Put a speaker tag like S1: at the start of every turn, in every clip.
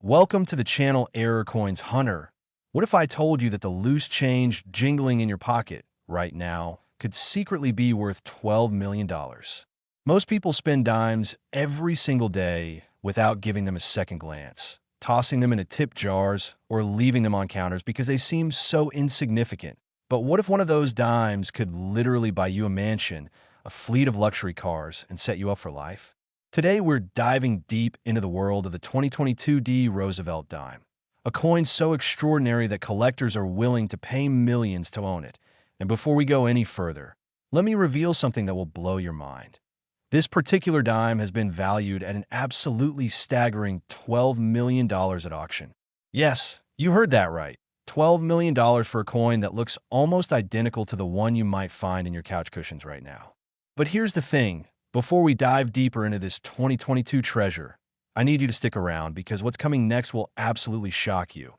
S1: Welcome to the channel Error Coins Hunter. What if I told you that the loose change jingling in your pocket right now could secretly be worth $12 million? Most people spend dimes every single day without giving them a second glance, tossing them into tip jars or leaving them on counters because they seem so insignificant. But what if one of those dimes could literally buy you a mansion, a fleet of luxury cars, and set you up for life? Today, we're diving deep into the world of the 2022 D Roosevelt Dime, a coin so extraordinary that collectors are willing to pay millions to own it. And before we go any further, let me reveal something that will blow your mind. This particular dime has been valued at an absolutely staggering $12 million at auction. Yes, you heard that right. $12 million for a coin that looks almost identical to the one you might find in your couch cushions right now. But here's the thing. Before we dive deeper into this 2022 treasure, I need you to stick around because what's coming next will absolutely shock you.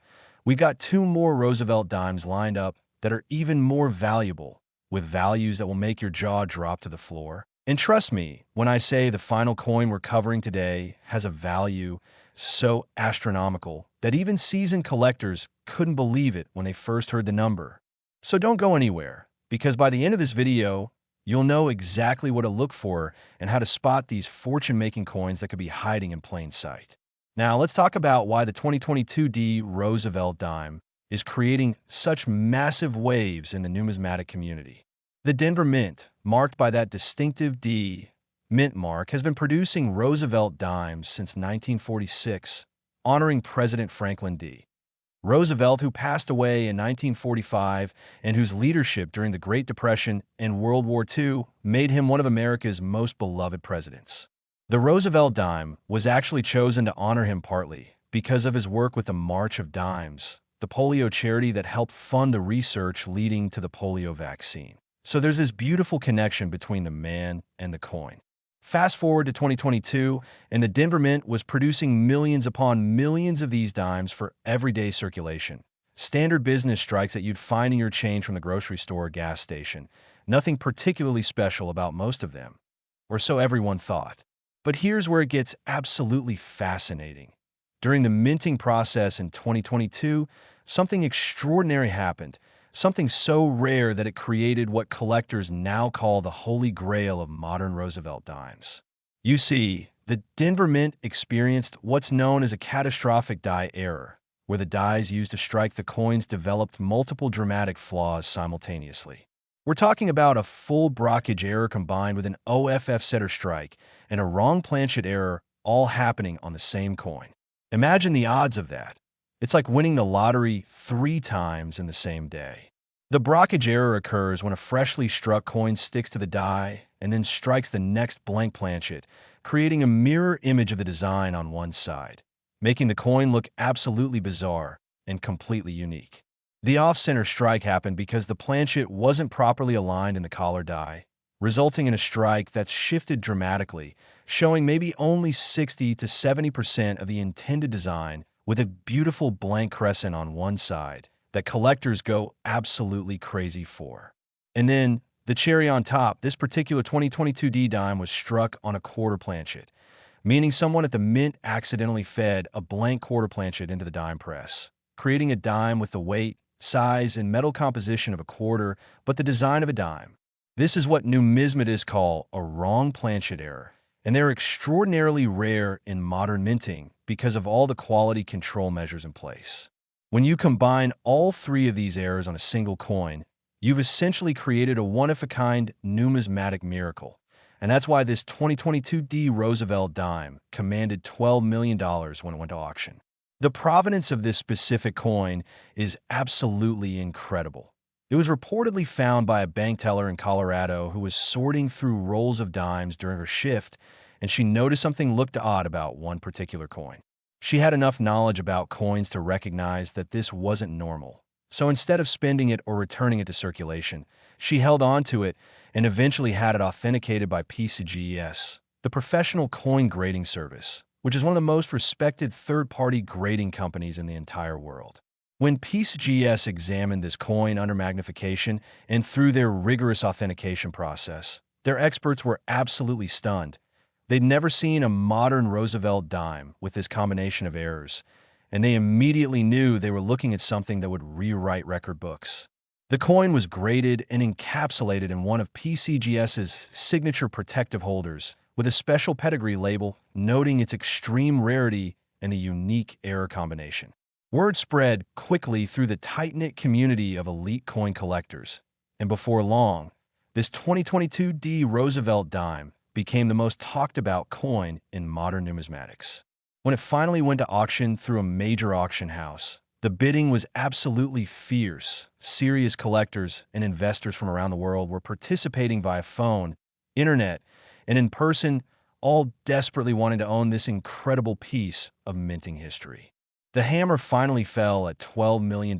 S1: We've got two more Roosevelt dimes lined up that are even more valuable, with values that will make your jaw drop to the floor. And trust me, when I say the final coin we're covering today has a value so astronomical that even seasoned collectors couldn't believe it when they first heard the number. So don't go anywhere, because by the end of this video, you'll know exactly what to look for and how to spot these fortune-making coins that could be hiding in plain sight. Now, let's talk about why the 2022 D Roosevelt Dime is creating such massive waves in the numismatic community. The Denver Mint, marked by that distinctive D mint mark, has been producing Roosevelt dimes since 1946, honoring President Franklin D. Roosevelt, who passed away in 1945 and whose leadership during the Great Depression and World War II made him one of America's most beloved presidents. The Roosevelt Dime was actually chosen to honor him partly because of his work with the March of Dimes, the polio charity that helped fund the research leading to the polio vaccine. So there's this beautiful connection between the man and the coin. Fast forward to 2022, and the Denver Mint was producing millions upon millions of these dimes for everyday circulation. Standard business strikes that you'd find in your change from the grocery store or gas station. Nothing particularly special about most of them, or so everyone thought. But here's where it gets absolutely fascinating. During the minting process in 2022, something extraordinary happened. Something so rare that it created what collectors now call the holy grail of modern Roosevelt dimes. You see, the Denver Mint experienced what's known as a catastrophic die error, where the dies used to strike the coins developed multiple dramatic flaws simultaneously. We're talking about a full brockage error combined with an OFF setter strike and a wrong planchet error all happening on the same coin. Imagine the odds of that. It's like winning the lottery 3 times in the same day. The brockage error occurs when a freshly struck coin sticks to the die and then strikes the next blank planchet, creating a mirror image of the design on one side, making the coin look absolutely bizarre and completely unique. The off-center strike happened because the planchet wasn't properly aligned in the collar die, resulting in a strike that's shifted dramatically, showing maybe only 60 to 70% of the intended design, with a beautiful blank crescent on one side that collectors go absolutely crazy for. And then, the cherry on top, this particular 2022 D dime was struck on a quarter planchet, meaning someone at the mint accidentally fed a blank quarter planchet into the dime press, creating a dime with the weight, size, and metal composition of a quarter, but the design of a dime. This is what numismatists call a wrong planchet error, and they're extraordinarily rare in modern minting because of all the quality control measures in place. When you combine all 3 of these errors on a single coin, you've essentially created a one-of-a-kind numismatic miracle. And that's why this 2022 D Roosevelt Dime commanded $12 million when it went to auction. The provenance of this specific coin is absolutely incredible. It was reportedly found by a bank teller in Colorado who was sorting through rolls of dimes during her shift, and she noticed something looked odd about one particular coin. She had enough knowledge about coins to recognize that this wasn't normal. So instead of spending it or returning it to circulation, she held on to it and eventually had it authenticated by PCGS, the professional coin grading service, which is one of the most respected third-party grading companies in the entire world. When PCGS examined this coin under magnification and through their rigorous authentication process, their experts were absolutely stunned. They'd never seen a modern Roosevelt dime with this combination of errors, and they immediately knew they were looking at something that would rewrite record books. The coin was graded and encapsulated in one of PCGS's signature protective holders, with a special pedigree label noting its extreme rarity and the unique error combination. Word spread quickly through the tight-knit community of elite coin collectors, and before long, this 2022 D Roosevelt Dime became the most talked-about coin in modern numismatics. When it finally went to auction through a major auction house, the bidding was absolutely fierce. Serious collectors and investors from around the world were participating via phone, internet, and in person, all desperately wanting to own this incredible piece of minting history. The hammer finally fell at $12 million,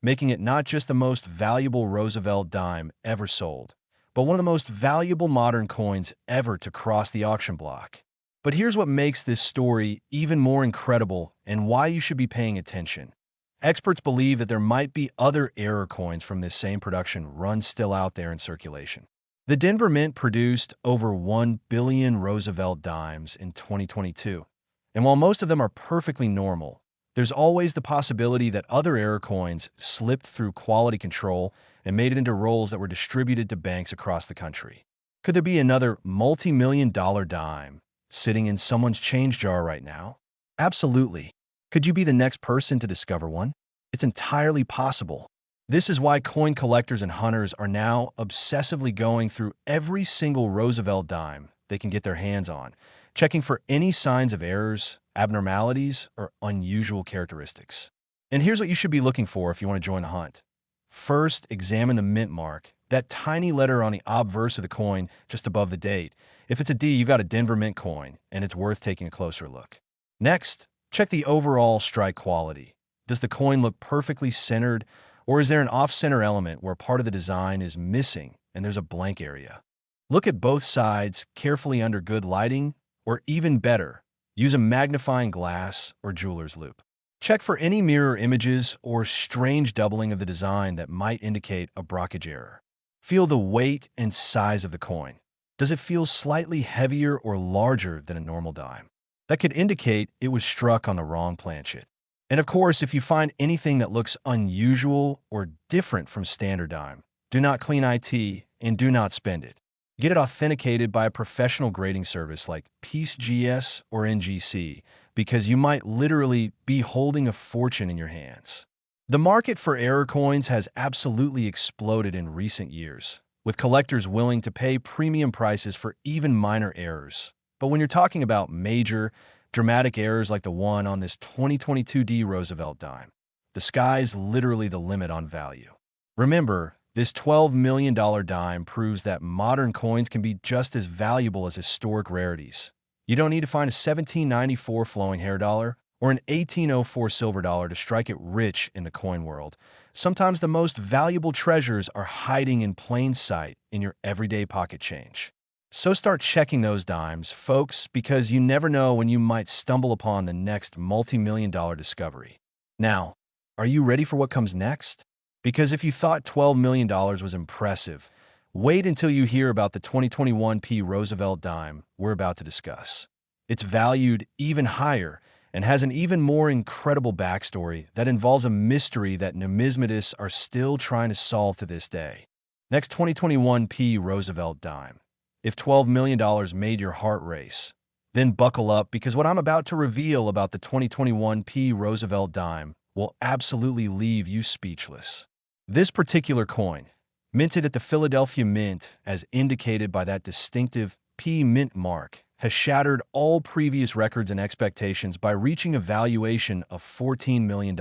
S1: making it not just the most valuable Roosevelt dime ever sold, but one of the most valuable modern coins ever to cross the auction block. But here's what makes this story even more incredible and why you should be paying attention. Experts believe that there might be other error coins from this same production run still out there in circulation. The Denver Mint produced over 1 billion Roosevelt dimes in 2022, and while most of them are perfectly normal, there's always the possibility that other error coins slipped through quality control and made it into rolls that were distributed to banks across the country. Could there be another multi-million-dollar dime sitting in someone's change jar right now? Absolutely. Could you be the next person to discover one? It's entirely possible. This is why coin collectors and hunters are now obsessively going through every single Roosevelt dime they can get their hands on, checking for any signs of errors, abnormalities, or unusual characteristics. And here's what you should be looking for if you want to join the hunt. First, examine the mint mark, that tiny letter on the obverse of the coin just above the date. If it's a D, you've got a Denver Mint coin, and it's worth taking a closer look. Next, check the overall strike quality. Does the coin look perfectly centered, or is there an off-center element where part of the design is missing and there's a blank area? Look at both sides carefully under good lighting, or even better, use a magnifying glass or jeweler's loupe. Check for any mirror images or strange doubling of the design that might indicate a brockage error. Feel the weight and size of the coin. Does it feel slightly heavier or larger than a normal dime? That could indicate it was struck on the wrong planchet. And of course, if you find anything that looks unusual or different from standard dime, do not clean IT and do not spend it. Get it authenticated by a professional grading service like PCGS or NGC, because you might literally be holding a fortune in your hands. The market for error coins has absolutely exploded in recent years, with collectors willing to pay premium prices for even minor errors. But when you're talking about major, dramatic errors like the one on this 2022 D Roosevelt dime, the sky's literally the limit on value. Remember, this $12 million dime proves that modern coins can be just as valuable as historic rarities. You don't need to find a 1794 flowing hair dollar or an 1804 silver dollar to strike it rich in the coin world. Sometimes the most valuable treasures are hiding in plain sight in your everyday pocket change. So start checking those dimes, folks, because you never know when you might stumble upon the next multi-million-dollar discovery. Now, are you ready for what comes next? Because if you thought $12 million was impressive, wait until you hear about the 2021 P Roosevelt Dime we're about to discuss. It's valued even higher and has an even more incredible backstory that involves a mystery that numismatists are still trying to solve to this day. Next, 2021 P Roosevelt Dime. If $12 million made your heart race, then buckle up, because what I'm about to reveal about the 2021 P Roosevelt Dime will absolutely leave you speechless. This particular coin, minted at the Philadelphia Mint as indicated by that distinctive P Mint mark, has shattered all previous records and expectations by reaching a valuation of $14 million,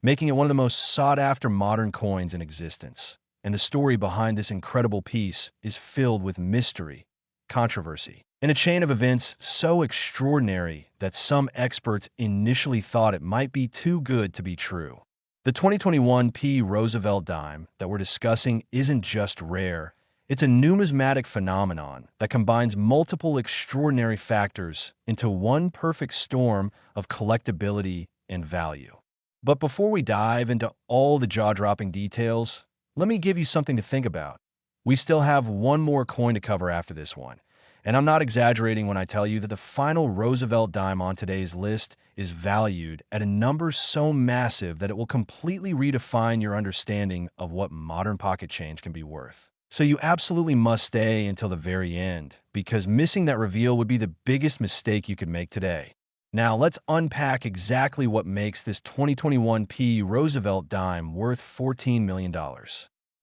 S1: making it one of the most sought-after modern coins in existence. And the story behind this incredible piece is filled with mystery, controversy, and a chain of events so extraordinary that some experts initially thought it might be too good to be true. The 2021 P Roosevelt Dime that we're discussing isn't just rare, it's a numismatic phenomenon that combines multiple extraordinary factors into one perfect storm of collectability and value. But before we dive into all the jaw-dropping details, let me give you something to think about. We still have one more coin to cover after this one, And I'm not exaggerating when I tell you that the final Roosevelt dime on today's list is valued at a number so massive that it will completely redefine your understanding of what modern pocket change can be worth. So you absolutely must stay until the very end, because missing that reveal would be the biggest mistake you could make today. Now, let's unpack exactly what makes this 2021 P Roosevelt dime worth $14 million.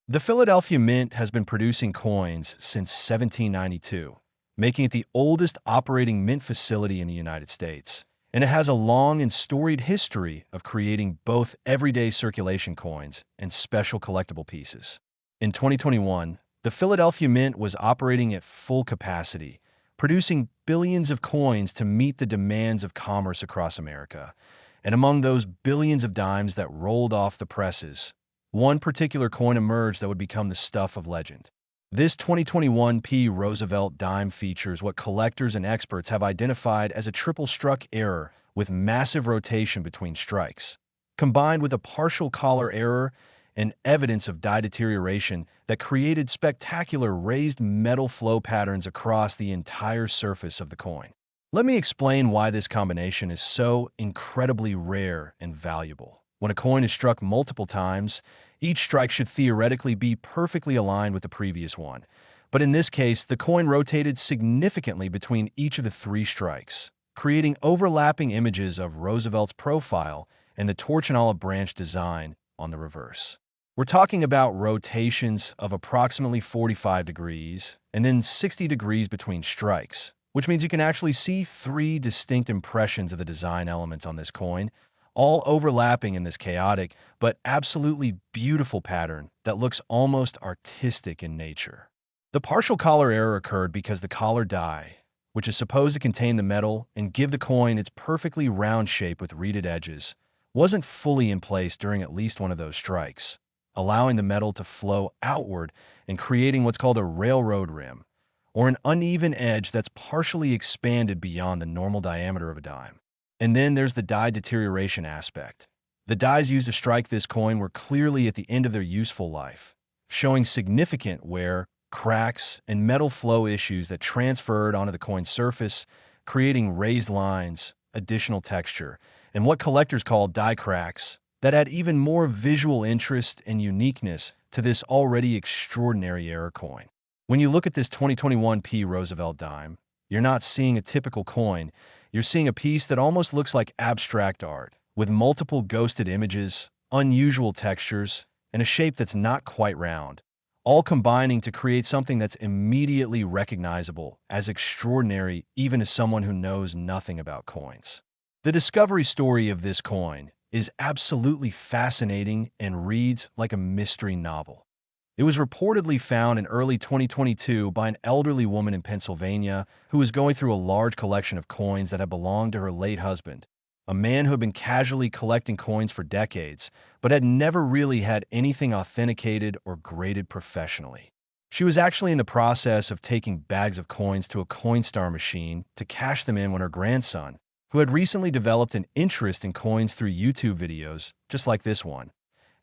S1: The Philadelphia Mint has been producing coins since 1792, making it the oldest operating mint facility in the United States. And it has a long and storied history of creating both everyday circulation coins and special collectible pieces. In 2021, the Philadelphia Mint was operating at full capacity, producing billions of coins to meet the demands of commerce across America. And among those billions of dimes that rolled off the presses, one particular coin emerged that would become the stuff of legend. This 2021 P Roosevelt dime features what collectors and experts have identified as a triple struck error with massive rotation between strikes, combined with a partial collar error and evidence of die deterioration that created spectacular raised metal flow patterns across the entire surface of the coin. Let me explain why this combination is so incredibly rare and valuable. When a coin is struck multiple times, each strike should theoretically be perfectly aligned with the previous one. But in this case, the coin rotated significantly between each of the three strikes, creating overlapping images of Roosevelt's profile and the torch and olive branch design on the reverse. We're talking about rotations of approximately 45 degrees and then 60 degrees between strikes, which means you can actually see three distinct impressions of the design elements on this coin, all overlapping in this chaotic but absolutely beautiful pattern that looks almost artistic in nature. The partial collar error occurred because the collar die, which is supposed to contain the metal and give the coin its perfectly round shape with reeded edges, wasn't fully in place during at least one of those strikes, allowing the metal to flow outward and creating what's called a railroad rim, or an uneven edge that's partially expanded beyond the normal diameter of a dime. And then there's the die deterioration aspect. The dies used to strike this coin were clearly at the end of their useful life, showing significant wear, cracks, and metal flow issues that transferred onto the coin's surface, creating raised lines, additional texture, and what collectors call die cracks that add even more visual interest and uniqueness to this already extraordinary error coin. When you look at this 2021 P Roosevelt dime, you're not seeing a typical coin. You're seeing a piece that almost looks like abstract art, with multiple ghosted images, unusual textures, and a shape that's not quite round, all combining to create something that's immediately recognizable as extraordinary even as someone who knows nothing about coins. The discovery story of this coin is absolutely fascinating and reads like a mystery novel. It was reportedly found in early 2022 by an elderly woman in Pennsylvania who was going through a large collection of coins that had belonged to her late husband, a man who had been casually collecting coins for decades, but had never really had anything authenticated or graded professionally. She was actually in the process of taking bags of coins to a Coinstar machine to cash them in when her grandson, who had recently developed an interest in coins through YouTube videos, just like this one,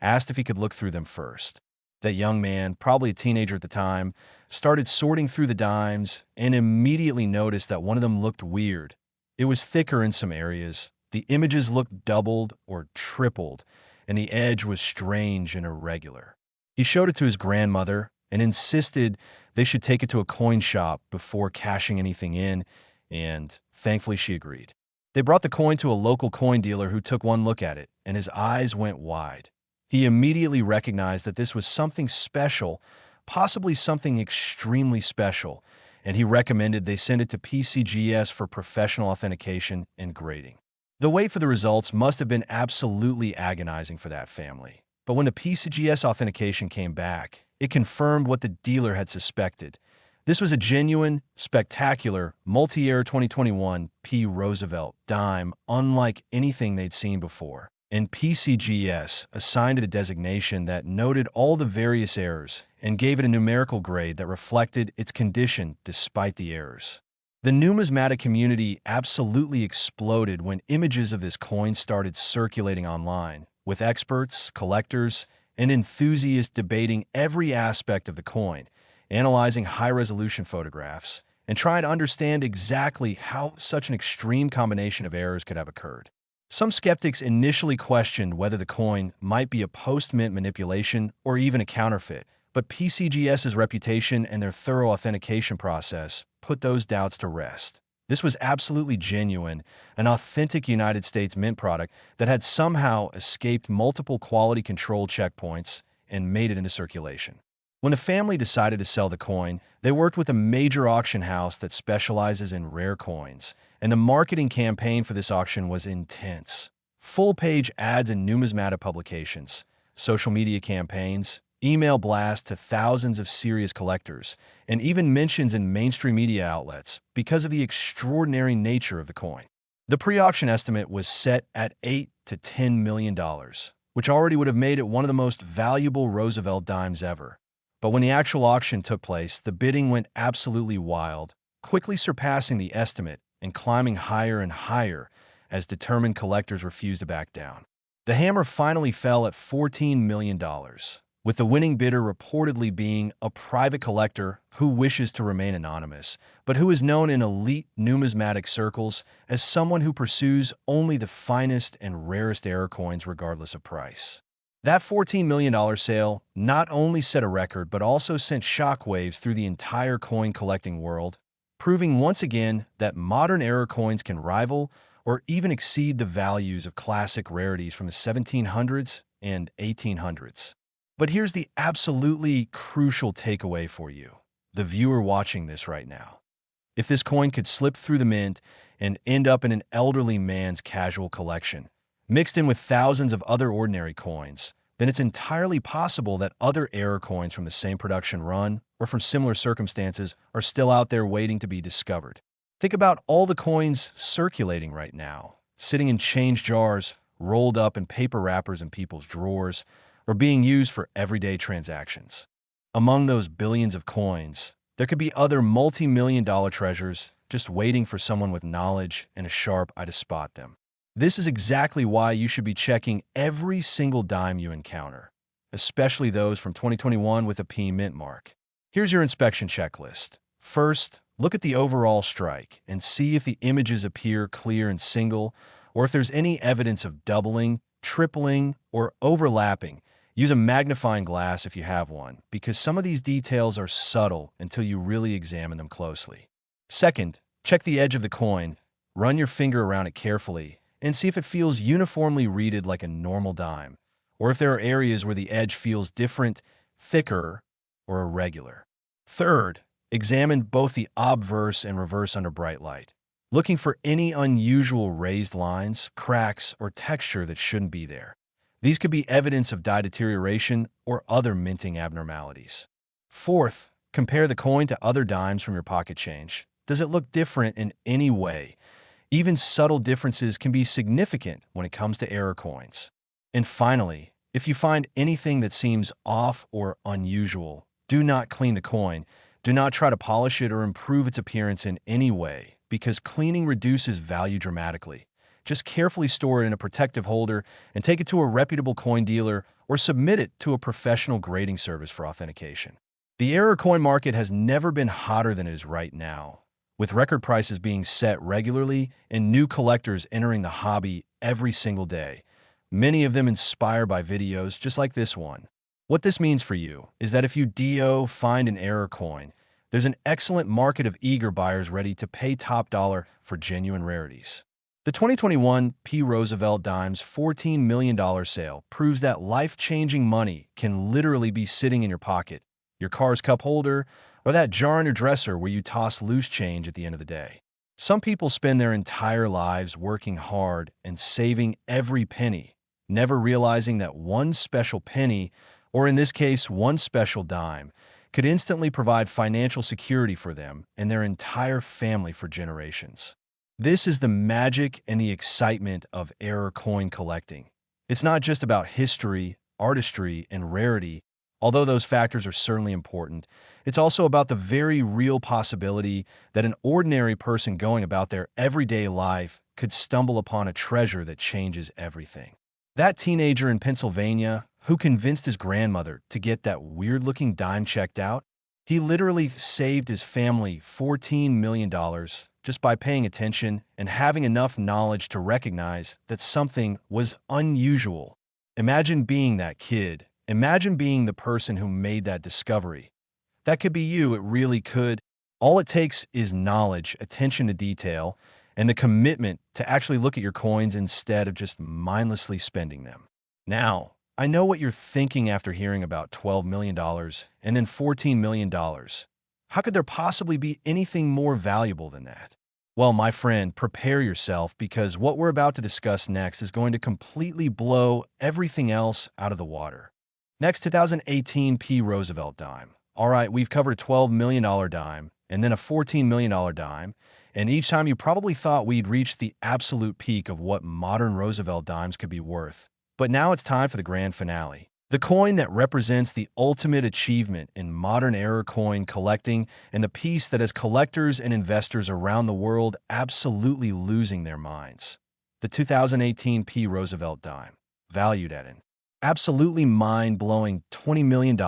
S1: asked if he could look through them first. That young man, probably a teenager at the time, started sorting through the dimes and immediately noticed that one of them looked weird. It was thicker in some areas, the images looked doubled or tripled, and the edge was strange and irregular. He showed it to his grandmother and insisted they should take it to a coin shop before cashing anything in, and thankfully she agreed. They brought the coin to a local coin dealer who took one look at it, and his eyes went wide. He immediately recognized that this was something special, possibly something extremely special, and he recommended they send it to PCGS for professional authentication and grading. The wait for the results must have been absolutely agonizing for that family. But when the PCGS authentication came back, it confirmed what the dealer had suspected. This was a genuine, spectacular, multi-year 2021 P Roosevelt dime unlike anything they'd seen before. And PCGS assigned it a designation that noted all the various errors and gave it a numerical grade that reflected its condition despite the errors. The numismatic community absolutely exploded when images of this coin started circulating online, with experts, collectors, and enthusiasts debating every aspect of the coin, analyzing high-resolution photographs, and try to understand exactly how such an extreme combination of errors could have occurred. Some skeptics initially questioned whether the coin might be a post-mint manipulation or even a counterfeit, but PCGS's reputation and their thorough authentication process put those doubts to rest. This was absolutely genuine, an authentic United States mint product that had somehow escaped multiple quality control checkpoints and made it into circulation. When the family decided to sell the coin, they worked with a major auction house that specializes in rare coins, and the marketing campaign for this auction was intense. Full-page ads in numismatic publications, social media campaigns, email blasts to thousands of serious collectors, and even mentions in mainstream media outlets because of the extraordinary nature of the coin. The pre-auction estimate was set at $8 to $10 million, which already would have made it one of the most valuable Roosevelt dimes ever. But when the actual auction took place, the bidding went absolutely wild, quickly surpassing the estimate and climbing higher and higher as determined collectors refused to back down. The hammer finally fell at $14 million, with the winning bidder reportedly being a private collector who wishes to remain anonymous, but who is known in elite numismatic circles as someone who pursues only the finest and rarest error coins regardless of price. That $14 million sale not only set a record but also sent shockwaves through the entire coin collecting world, proving once again that modern error coins can rival or even exceed the values of classic rarities from the 1700s and 1800s. But here's the absolutely crucial takeaway for you, the viewer watching this right now. If this coin could slip through the mint and end up in an elderly man's casual collection, mixed in with thousands of other ordinary coins, then it's entirely possible that other error coins from the same production run or from similar circumstances are still out there waiting to be discovered. Think about all the coins circulating right now, sitting in change jars, rolled up in paper wrappers in people's drawers, or being used for everyday transactions. Among those billions of coins, there could be other multi-million-dollar treasures just waiting for someone with knowledge and a sharp eye to spot them. This is exactly why you should be checking every single dime you encounter, especially those from 2021 with a P mint mark. Here's your inspection checklist. First, look at the overall strike and see if the images appear clear and single, or if there's any evidence of doubling, tripling, or overlapping. Use a magnifying glass if you have one, because some of these details are subtle until you really examine them closely. Second, check the edge of the coin, run your finger around it carefully, and see if it feels uniformly reeded like a normal dime, or if there are areas where the edge feels different, thicker, or irregular. Third, examine both the obverse and reverse under bright light, looking for any unusual raised lines, cracks, or texture that shouldn't be there. These could be evidence of dye deterioration or other minting abnormalities. Fourth, compare the coin to other dimes from your pocket change. Does it look different in any way? Even subtle differences can be significant when it comes to error coins. And finally, if you find anything that seems off or unusual, do not clean the coin. Do not try to polish it or improve its appearance in any way, because cleaning reduces value dramatically. Just carefully store it in a protective holder and take it to a reputable coin dealer or submit it to a professional grading service for authentication. The error coin market has never been hotter than it is right now, with record prices being set regularly and new collectors entering the hobby every single day, many of them inspired by videos just like this one. What this means for you is that if you find an error coin, there's an excellent market of eager buyers ready to pay top dollar for genuine rarities. The 2021 P Roosevelt Dime's $14 million sale proves that life-changing money can literally be sitting in your pocket, your car's cup holder, or that jar in your dresser where you toss loose change at the end of the day. Some people spend their entire lives working hard and saving every penny, never realizing that one special penny, or in this case, one special dime, could instantly provide financial security for them and their entire family for generations. This is the magic and the excitement of error coin collecting. It's not just about history, artistry, and rarity, although those factors are certainly important. It's also about the very real possibility that an ordinary person going about their everyday life could stumble upon a treasure that changes everything. That teenager in Pennsylvania who convinced his grandmother to get that weird-looking dime checked out, He literally saved his family $14 million just by paying attention and having enough knowledge to recognize that something was unusual. Imagine being that kid. Imagine being the person who made that discovery. That could be you, it really could. All it takes is knowledge, attention to detail, and the commitment to actually look at your coins instead of just mindlessly spending them. Now, I know what you're thinking after hearing about $12 million and then $14 million. How could there possibly be anything more valuable than that? Well, my friend, prepare yourself because what we're about to discuss next is going to completely blow everything else out of the water. Next, 2018 P Roosevelt Dime. All right, we've covered a $12 million dime and then a $14 million dime, and each time you probably thought we'd reached the absolute peak of what modern Roosevelt dimes could be worth. But now it's time for the grand finale. The coin that represents the ultimate achievement in modern era coin collecting and the piece that has collectors and investors around the world absolutely losing their minds. The 2018 P Roosevelt Dime, valued at an absolutely mind-blowing $20 million.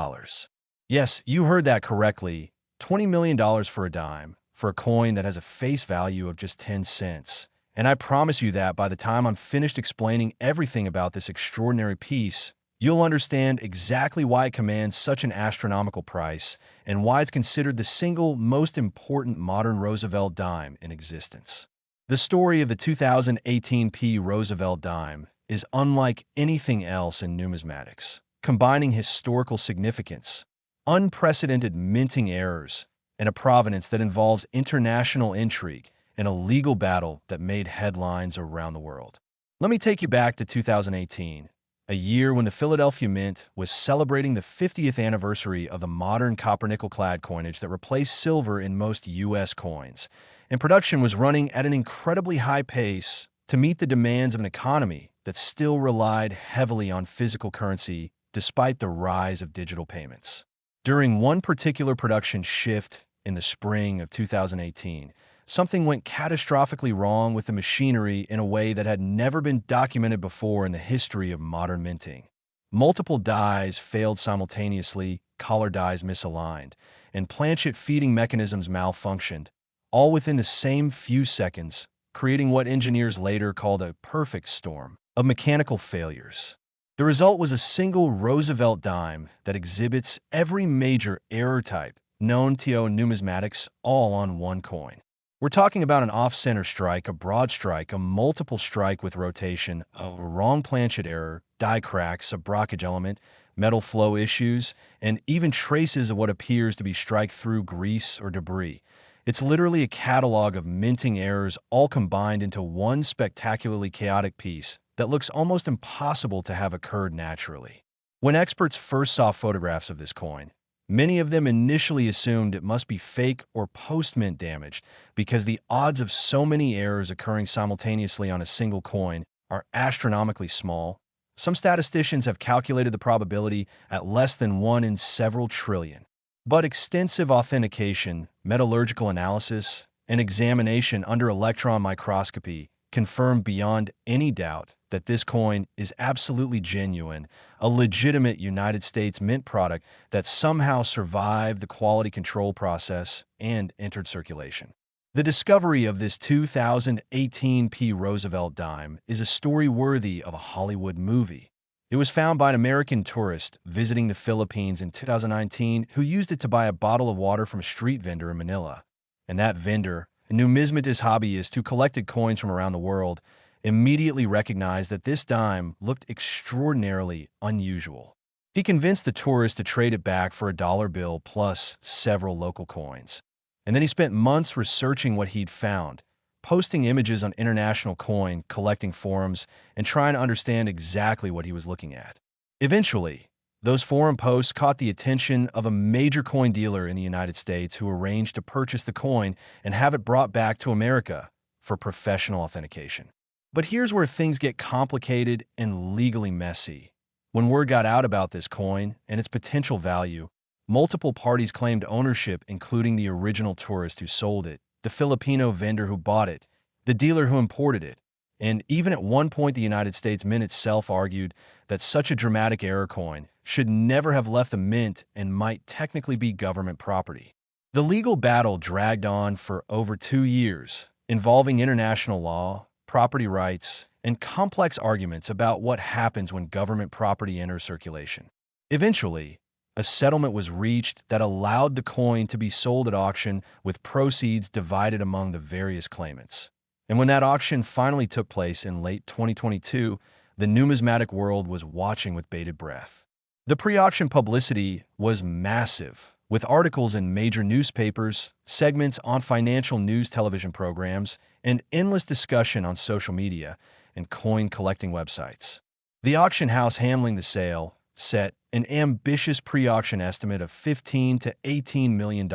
S1: Yes, you heard that correctly. $20 million for a dime, for a coin that has a face value of just 10 cents. And I promise you that by the time I'm finished explaining everything about this extraordinary piece, you'll understand exactly why it commands such an astronomical price and why it's considered the single most important modern Roosevelt dime in existence. The story of the 2018 P Roosevelt Dime is unlike anything else in numismatics, combining historical significance, unprecedented minting errors, and a provenance that involves international intrigue and a legal battle that made headlines around the world. Let me take you back to 2018, a year when the Philadelphia Mint was celebrating the 50th anniversary of the modern copper-nickel-clad coinage that replaced silver in most U.S. coins, and production was running at an incredibly high pace to meet the demands of an economy that still relied heavily on physical currency despite the rise of digital payments. During one particular production shift in the spring of 2018, something went catastrophically wrong with the machinery in a way that had never been documented before in the history of modern minting. Multiple dies failed simultaneously, collar dies misaligned, and planchet feeding mechanisms malfunctioned, all within the same few seconds, creating what engineers later called a perfect storm of mechanical failures. The result was a single Roosevelt dime that exhibits every major error type known to numismatics all on one coin. We're talking about an off-center strike, a broad strike, a multiple strike with rotation, a wrong planchet error, die cracks, a brockage element, metal flow issues, and even traces of what appears to be strike-through grease or debris. It's literally a catalog of minting errors all combined into one spectacularly chaotic piece that looks almost impossible to have occurred naturally. When experts first saw photographs of this coin, many of them initially assumed it must be fake or post-mint damaged because the odds of so many errors occurring simultaneously on a single coin are astronomically small. Some statisticians have calculated the probability at less than 1 in several trillion. But extensive authentication, metallurgical analysis, and examination under electron microscopy confirm beyond any doubt that this coin is absolutely genuine, a legitimate United States mint product that somehow survived the quality control process and entered circulation. The discovery of this 2018 P Roosevelt dime is a story worthy of a Hollywood movie. It was found by an American tourist visiting the Philippines in 2019 who used it to buy a bottle of water from a street vendor in Manila. And that vendor, a numismatist hobbyist who collected coins from around the world, immediately recognized that this dime looked extraordinarily unusual. He convinced the tourist to trade it back for a dollar bill plus several local coins. And then he spent months researching what he'd found, posting images on international coin collecting forums, and trying to understand exactly what he was looking at. Eventually, those forum posts caught the attention of a major coin dealer in the United States who arranged to purchase the coin and have it brought back to America for professional authentication. But here's where things get complicated and legally messy. When word got out about this coin and its potential value, multiple parties claimed ownership, including the original tourist who sold it, the Filipino vendor who bought it, the dealer who imported it, And even at one point, the United States Mint itself argued that such a dramatic error coin should never have left the mint and might technically be government property. The legal battle dragged on for over 2 years, involving international law, property rights, and complex arguments about what happens when government property enters circulation. Eventually, a settlement was reached that allowed the coin to be sold at auction with proceeds divided among the various claimants. And when that auction finally took place in late 2022, the numismatic world was watching with bated breath. The pre-auction publicity was massive, with articles in major newspapers, segments on financial news television programs, and endless discussion on social media and coin-collecting websites. The auction house handling the sale set an ambitious pre-auction estimate of $15 to $18 million,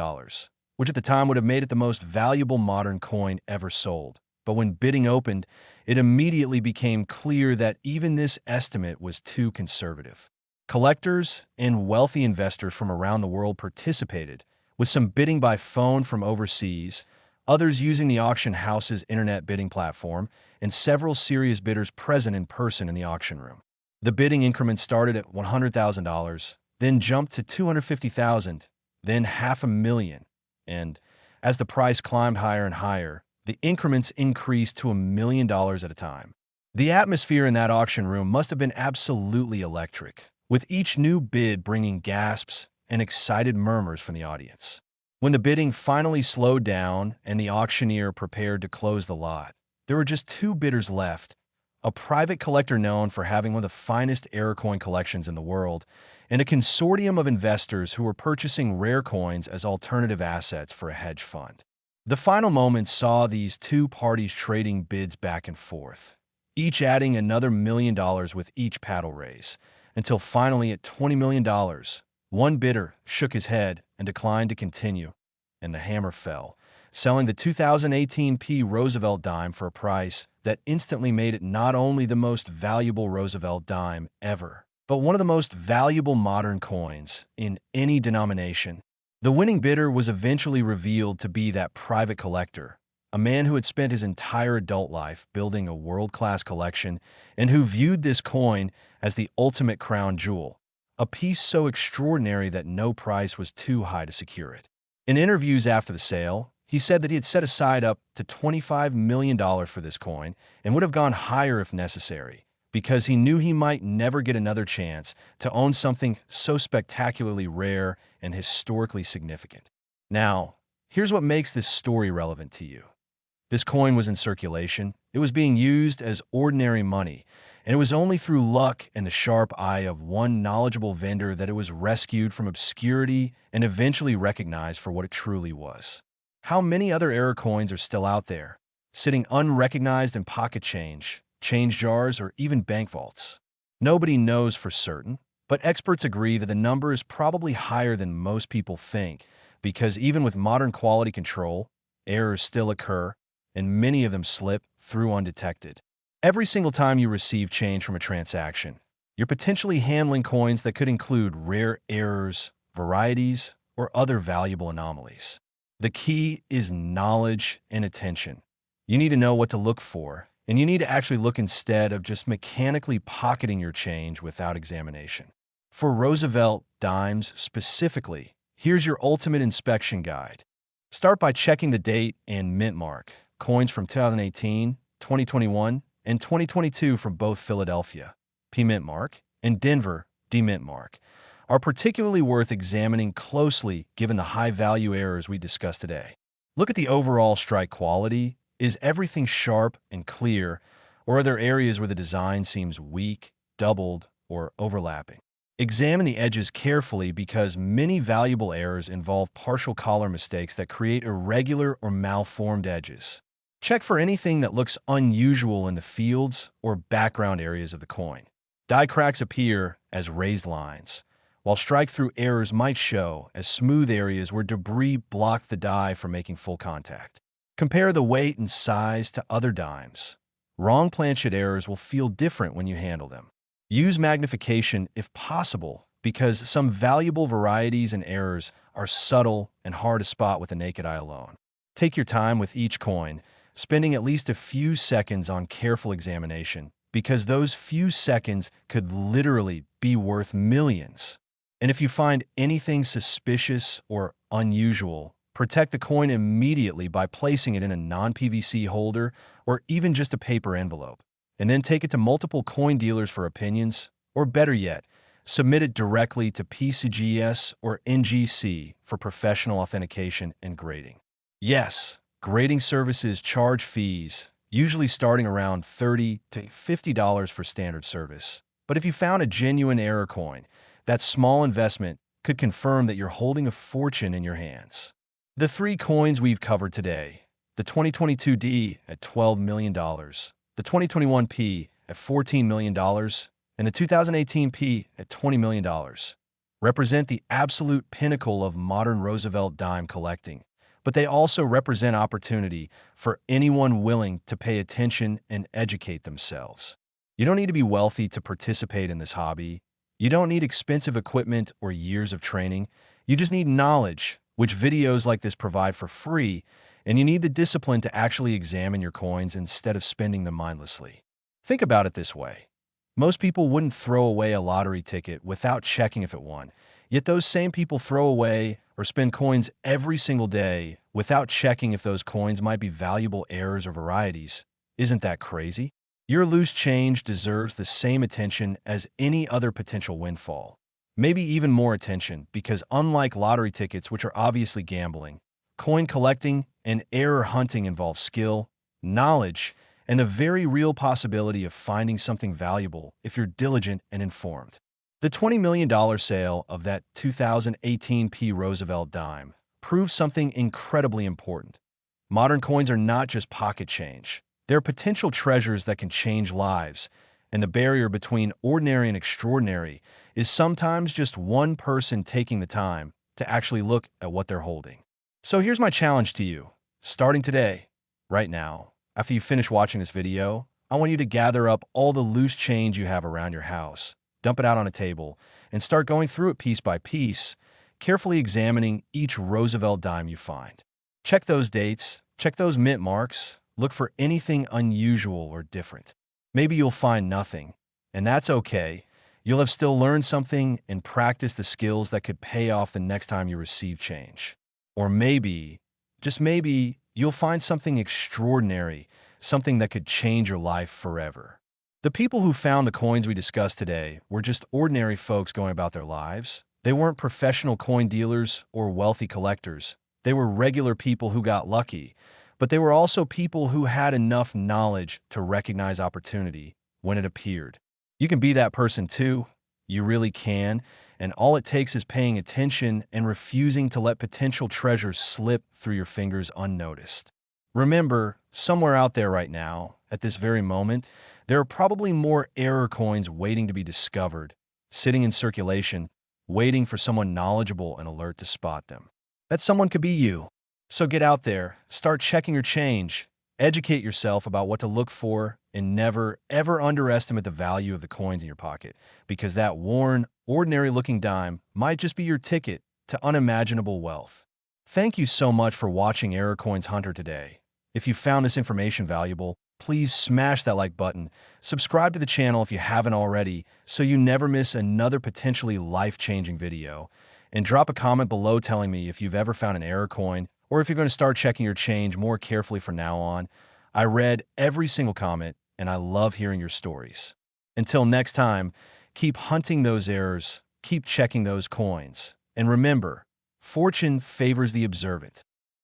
S1: which at the time would have made it the most valuable modern coin ever sold. But when bidding opened, it immediately became clear that even this estimate was too conservative. Collectors and wealthy investors from around the world participated, with some bidding by phone from overseas, others using the auction house's internet bidding platform, and several serious bidders present in person in the auction room. The bidding increment started at $100,000, then jumped to $250,000, then $500,000, and as the price climbed higher and higher, the increments increased to $1 million at a time. The atmosphere in that auction room must have been absolutely electric, with each new bid bringing gasps and excited murmurs from the audience. When the bidding finally slowed down and the auctioneer prepared to close the lot, there were just 2 bidders left: a private collector known for having one of the finest error coin collections in the world, and a consortium of investors who were purchasing rare coins as alternative assets for a hedge fund. The final moments saw these 2 parties trading bids back and forth, each adding another $1 million with each paddle raise, until finally at $20 million, one bidder shook his head and declined to continue, and the hammer fell, selling the 2018 P Roosevelt Dime for a price that instantly made it not only the most valuable Roosevelt dime ever, but one of the most valuable modern coins in any denomination. The winning bidder was eventually revealed to be that private collector, a man who had spent his entire adult life building a world-class collection and who viewed this coin as the ultimate crown jewel, a piece so extraordinary that no price was too high to secure it. In interviews after the sale, he said that he had set aside up to $25 million for this coin and would have gone higher if necessary, because he knew he might never get another chance to own something so spectacularly rare and historically significant. Now, here's what makes this story relevant to you. This coin was in circulation, it was being used as ordinary money, and it was only through luck and the sharp eye of one knowledgeable vendor that it was rescued from obscurity and eventually recognized for what it truly was. How many other error coins are still out there, sitting unrecognized in pocket change jars, or even bank vaults? Nobody knows for certain, but experts agree that the number is probably higher than most people think, because even with modern quality control, errors still occur, and many of them slip through undetected. Every single time you receive change from a transaction, you're potentially handling coins that could include rare errors, varieties, or other valuable anomalies. The key is knowledge and attention. You need to know what to look for, and you need to actually look instead of just mechanically pocketing your change without examination. For Roosevelt dimes specifically, here's your ultimate inspection guide. Start by checking the date and mint mark. Coins from 2018, 2021, and 2022 from both Philadelphia, P mint mark, and Denver, D mint mark, are particularly worth examining closely given the high-value errors we discussed today. Look at the overall strike quality. Is everything sharp and clear, or are there areas where the design seems weak, doubled, or overlapping? Examine the edges carefully because many valuable errors involve partial collar mistakes that create irregular or malformed edges. Check for anything that looks unusual in the fields or background areas of the coin. Die cracks appear as raised lines, while strike-through errors might show as smooth areas where debris blocked the die from making full contact. Compare the weight and size to other dimes. Wrong planchet errors will feel different when you handle them. Use magnification if possible, because some valuable varieties and errors are subtle and hard to spot with the naked eye alone. Take your time with each coin, spending at least a few seconds on careful examination, because those few seconds could literally be worth millions. And if you find anything suspicious or unusual, protect the coin immediately by placing it in a non-PVC holder or even just a paper envelope, and then take it to multiple coin dealers for opinions, or better yet, submit it directly to PCGS or NGC for professional authentication and grading. Yes, grading services charge fees, usually starting around $30 to $50 for standard service. But if you found a genuine error coin, that small investment could confirm that you're holding a fortune in your hands. The three coins we've covered today, the 2022 D at $12 million, the 2021 P at $14 million, and the 2018 P at $20 million, represent the absolute pinnacle of modern Roosevelt dime collecting, but they also represent opportunity for anyone willing to pay attention and educate themselves. You don't need to be wealthy to participate in this hobby. You don't need expensive equipment or years of training. You just need knowledge, which videos like this provide for free, and you need the discipline to actually examine your coins instead of spending them mindlessly. Think about it this way. Most people wouldn't throw away a lottery ticket without checking if it won, yet those same people throw away or spend coins every single day without checking if those coins might be valuable errors or varieties. Isn't that crazy? Your loose change deserves the same attention as any other potential windfall. Maybe even more attention, because unlike lottery tickets, which are obviously gambling, coin collecting and error hunting involve skill, knowledge, and the very real possibility of finding something valuable if you're diligent and informed. The $20 million sale of that 2018 P Roosevelt Dime proves something incredibly important. Modern coins are not just pocket change. They're potential treasures that can change lives, and the barrier between ordinary and extraordinary is sometimes just one person taking the time to actually look at what they're holding. So here's my challenge to you. Starting today, right now, after you finish watching this video, I want you to gather up all the loose change you have around your house, dump it out on a table, and start going through it piece by piece, carefully examining each Roosevelt dime you find. Check those dates, check those mint marks, look for anything unusual or different. Maybe you'll find nothing, and that's okay. You'll have still learned something and practiced the skills that could pay off the next time you receive change. Or maybe, just maybe, you'll find something extraordinary, something that could change your life forever. The people who found the coins we discussed today were just ordinary folks going about their lives. They weren't professional coin dealers or wealthy collectors. They were regular people who got lucky, but they were also people who had enough knowledge to recognize opportunity when it appeared. You can be that person too. You really can, and all it takes is paying attention and refusing to let potential treasures slip through your fingers unnoticed. Remember, somewhere out there right now, at this very moment, there are probably more error coins waiting to be discovered, sitting in circulation, waiting for someone knowledgeable and alert to spot them. That someone could be you. So get out there, start checking your change, educate yourself about what to look for, and never, ever underestimate the value of the coins in your pocket, because that worn, ordinary-looking dime might just be your ticket to unimaginable wealth. Thank you so much for watching Error Coins Hunter today. If you found this information valuable, please smash that like button, subscribe to the channel if you haven't already so you never miss another potentially life-changing video, and drop a comment below telling me if you've ever found an error coin or if you're going to start checking your change more carefully from now on. I read every single comment, and I love hearing your stories. Until next time, keep hunting those errors, keep checking those coins, and remember, fortune favors the observant.